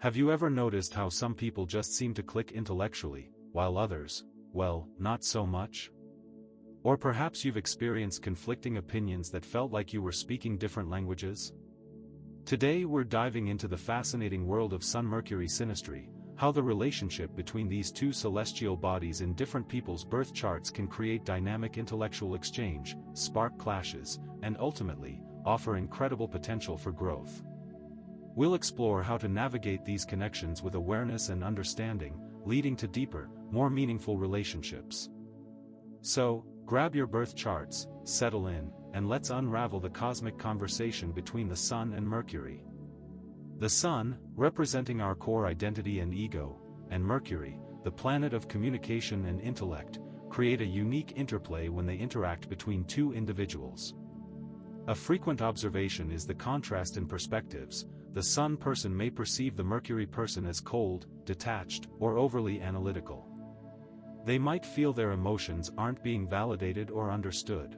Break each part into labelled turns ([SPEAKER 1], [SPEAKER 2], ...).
[SPEAKER 1] Have you ever noticed how some people just seem to click intellectually, while others, well, not so much? Or perhaps you've experienced conflicting opinions that felt like you were speaking different languages? Today we're diving into the fascinating world of Sun-Mercury synastry, how the relationship between these two celestial bodies in different people's birth charts can create dynamic intellectual exchange, spark clashes, and ultimately, offer incredible potential for growth. We'll explore how to navigate these connections with awareness and understanding, leading to deeper, more meaningful relationships. So, grab your birth charts, settle in, and let's unravel the cosmic conversation between the Sun and Mercury. The Sun, representing our core identity and ego, and Mercury, the planet of communication and intellect, create a unique interplay when they interact between two individuals. A frequent observation is the contrast in perspectives. The Sun person may perceive the Mercury person as cold, detached, or overly analytical. They might feel their emotions aren't being validated or understood.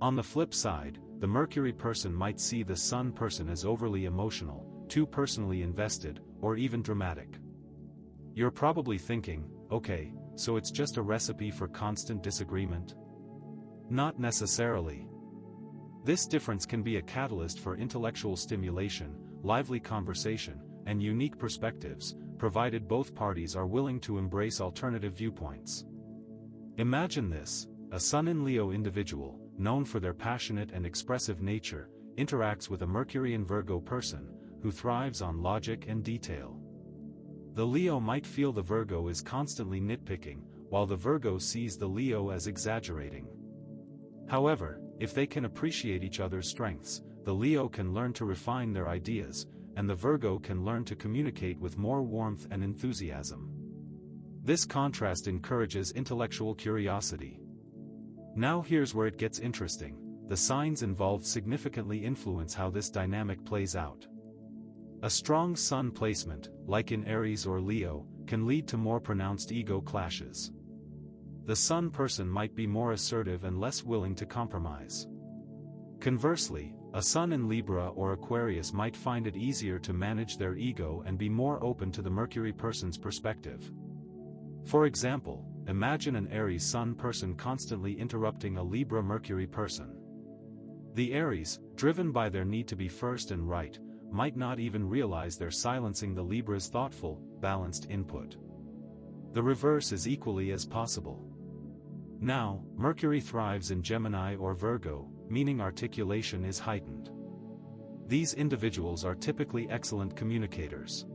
[SPEAKER 1] On the flip side, the Mercury person might see the Sun person as overly emotional, too personally invested, or even dramatic. You're probably thinking, okay, so it's just a recipe for constant disagreement? Not necessarily. This difference can be a catalyst for intellectual stimulation, lively conversation, and unique perspectives, provided both parties are willing to embrace alternative viewpoints. Imagine this: a Sun in Leo individual, known for their passionate and expressive nature, interacts with a Mercury in Virgo person, who thrives on logic and detail. The Leo might feel the Virgo is constantly nitpicking, while the Virgo sees the Leo as exaggerating. However, if they can appreciate each other's strengths, the Leo can learn to refine their ideas, and the Virgo can learn to communicate with more warmth and enthusiasm. This contrast encourages intellectual curiosity. Now here's where it gets interesting: the signs involved significantly influence how this dynamic plays out. A strong Sun placement, like in Aries or Leo, can lead to more pronounced ego clashes. The Sun person might be more assertive and less willing to compromise. Conversely, a Sun in Libra or Aquarius might find it easier to manage their ego and be more open to the Mercury person's perspective. For example, imagine an Aries Sun person constantly interrupting a Libra Mercury person. The Aries, driven by their need to be first and right, might not even realize they're silencing the Libra's thoughtful, balanced input. The reverse is equally as possible. Now, Mercury thrives in Gemini or Virgo, meaning articulation is heightened. These individuals are typically excellent communicators.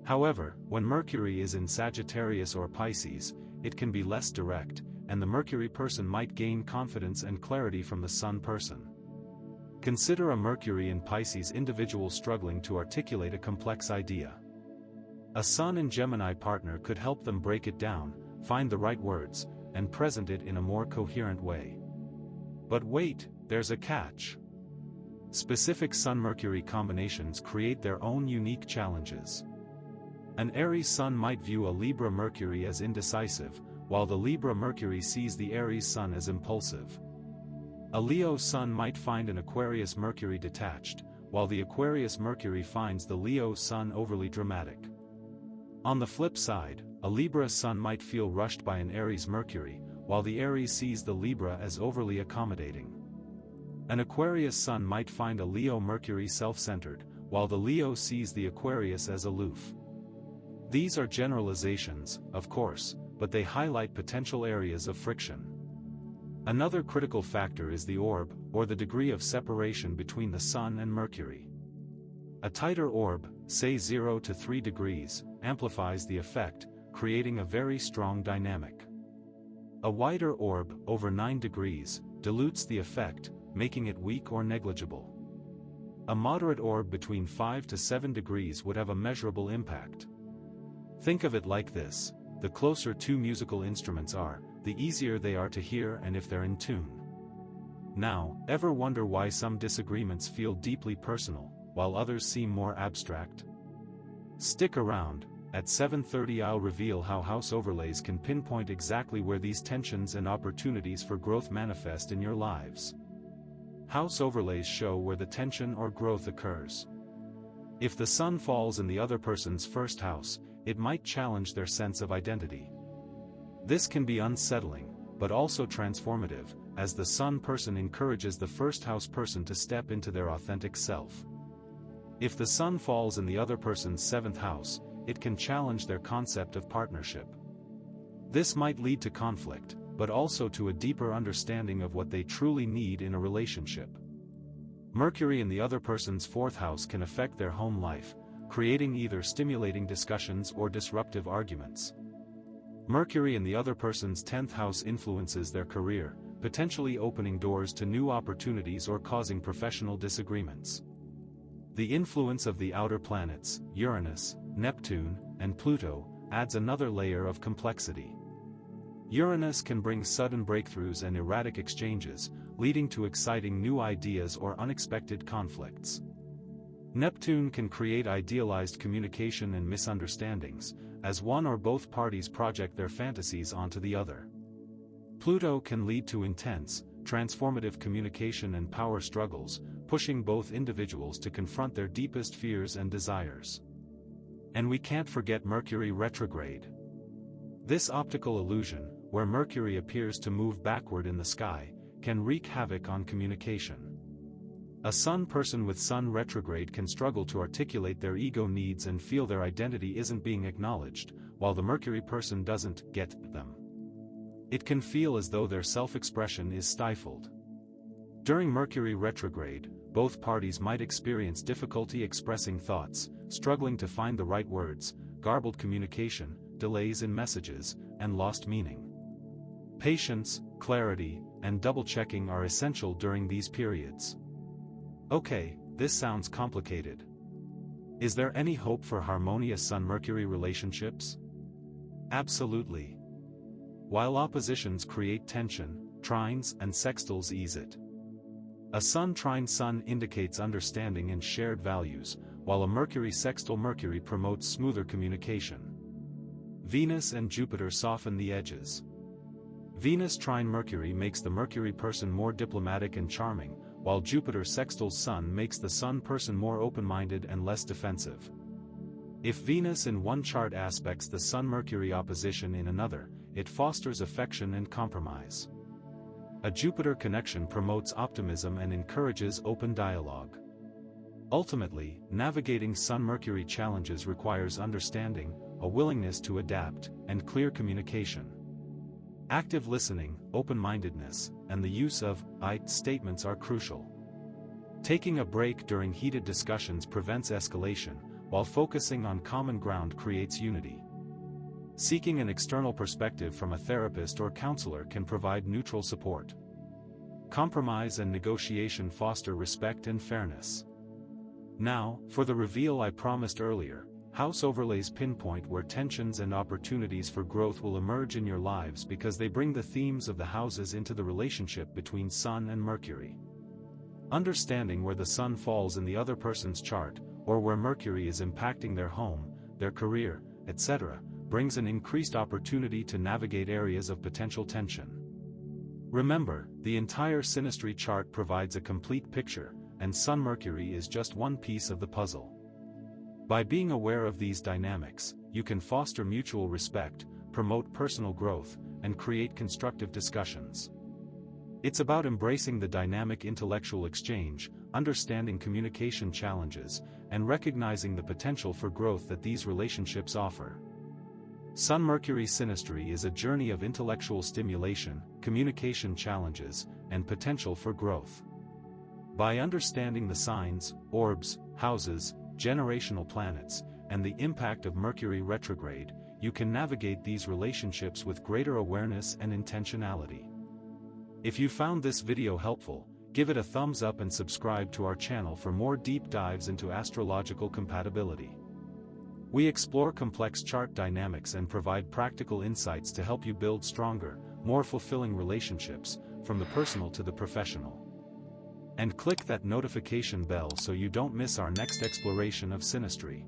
[SPEAKER 1] However, when Mercury is in Sagittarius or Pisces, it can be less direct, and the Mercury person might gain confidence and clarity from the Sun person. Consider a Mercury in Pisces individual struggling to articulate a complex idea. A Sun in Gemini partner could help them break it down, find the right words, and present it in a more coherent way. But wait, there's a catch. Specific Sun-Mercury combinations create their own unique challenges. An Aries Sun might view a Libra Mercury as indecisive, while the Libra Mercury sees the Aries Sun as impulsive. A Leo Sun might find an Aquarius Mercury detached, while the Aquarius Mercury finds the Leo Sun overly dramatic. On the flip side, a Libra Sun might feel rushed by an Aries Mercury, while the Aries sees the Libra as overly accommodating. An Aquarius Sun might find a Leo Mercury self-centered, while the Leo sees the Aquarius as aloof. These are generalizations, of course, but they highlight potential areas of friction. Another critical factor is the orb, or the degree of separation between the Sun and Mercury. A tighter orb, say 0 to 3 degrees, amplifies the effect, creating a very strong dynamic. A wider orb, over 9 degrees, dilutes the effect, making it weak or negligible. A moderate orb between 5 to 7 degrees would have a measurable impact. Think of it like this: the closer two musical instruments are, the easier they are to hear and if they're in tune. Now, ever wonder why some disagreements feel deeply personal, while others seem more abstract? Stick around. At 7:30 I'll reveal how house overlays can pinpoint exactly where these tensions and opportunities for growth manifest in your lives. House overlays show where the tension or growth occurs. If the sun falls in the other person's first house, it might challenge their sense of identity. This can be unsettling, but also transformative, as the sun person encourages the first house person to step into their authentic self. If the sun falls in the other person's seventh house, it can challenge their concept of partnership. This might lead to conflict, but also to a deeper understanding of what they truly need in a relationship. Mercury in the other person's fourth house can affect their home life, creating either stimulating discussions or disruptive arguments. Mercury in the other person's 10th house influences their career, potentially opening doors to new opportunities or causing professional disagreements. The influence of the outer planets, Uranus, Neptune, and Pluto, adds another layer of complexity. Uranus can bring sudden breakthroughs and erratic exchanges, leading to exciting new ideas or unexpected conflicts. Neptune can create idealized communication and misunderstandings, as one or both parties project their fantasies onto the other. Pluto can lead to intense, transformative communication and power struggles, pushing both individuals to confront their deepest fears and desires. And we can't forget Mercury retrograde. This optical illusion, where Mercury appears to move backward in the sky, can wreak havoc on communication. A Sun person with Sun retrograde can struggle to articulate their ego needs and feel their identity isn't being acknowledged, while the Mercury person doesn't get them. It can feel as though their self-expression is stifled. During Mercury retrograde, both parties might experience difficulty expressing thoughts, struggling to find the right words, garbled communication, delays in messages, and lost meaning. Patience, clarity, and double-checking are essential during these periods. Okay, this sounds complicated. Is there any hope for harmonious Sun-Mercury relationships? Absolutely. While oppositions create tension, trines and sextiles ease it. A Sun trine Sun indicates understanding and shared values, while a Mercury sextile Mercury promotes smoother communication. Venus and Jupiter soften the edges. Venus trine Mercury makes the Mercury person more diplomatic and charming, while Jupiter sextiles Sun makes the Sun person more open-minded and less defensive. If Venus in one chart aspects the Sun-Mercury opposition in another, it fosters affection and compromise. A Jupiter connection promotes optimism and encourages open dialogue. Ultimately, navigating Sun-Mercury challenges requires understanding, a willingness to adapt, and clear communication. Active listening, open-mindedness, and the use of "I" statements are crucial. Taking a break during heated discussions prevents escalation, while focusing on common ground creates unity. Seeking an external perspective from a therapist or counselor can provide neutral support. Compromise and negotiation foster respect and fairness. Now, for the reveal I promised earlier, house overlays pinpoint where tensions and opportunities for growth will emerge in your lives because they bring the themes of the houses into the relationship between Sun and Mercury. Understanding where the Sun falls in the other person's chart, or where Mercury is impacting their home, their career, etc., brings an increased opportunity to navigate areas of potential tension. Remember, the entire Synastry chart provides a complete picture, and Sun-Mercury is just one piece of the puzzle. By being aware of these dynamics, you can foster mutual respect, promote personal growth, and create constructive discussions. It's about embracing the dynamic intellectual exchange, understanding communication challenges, and recognizing the potential for growth that these relationships offer. Sun-Mercury Synastry is a journey of intellectual stimulation, communication challenges, and potential for growth. By understanding the signs, orbs, houses, generational planets, and the impact of Mercury retrograde, you can navigate these relationships with greater awareness and intentionality. If you found this video helpful, give it a thumbs up and subscribe to our channel for more deep dives into astrological compatibility. We explore complex chart dynamics and provide practical insights to help you build stronger, more fulfilling relationships, from the personal to the professional. And click that notification bell so you don't miss our next exploration of Synastry.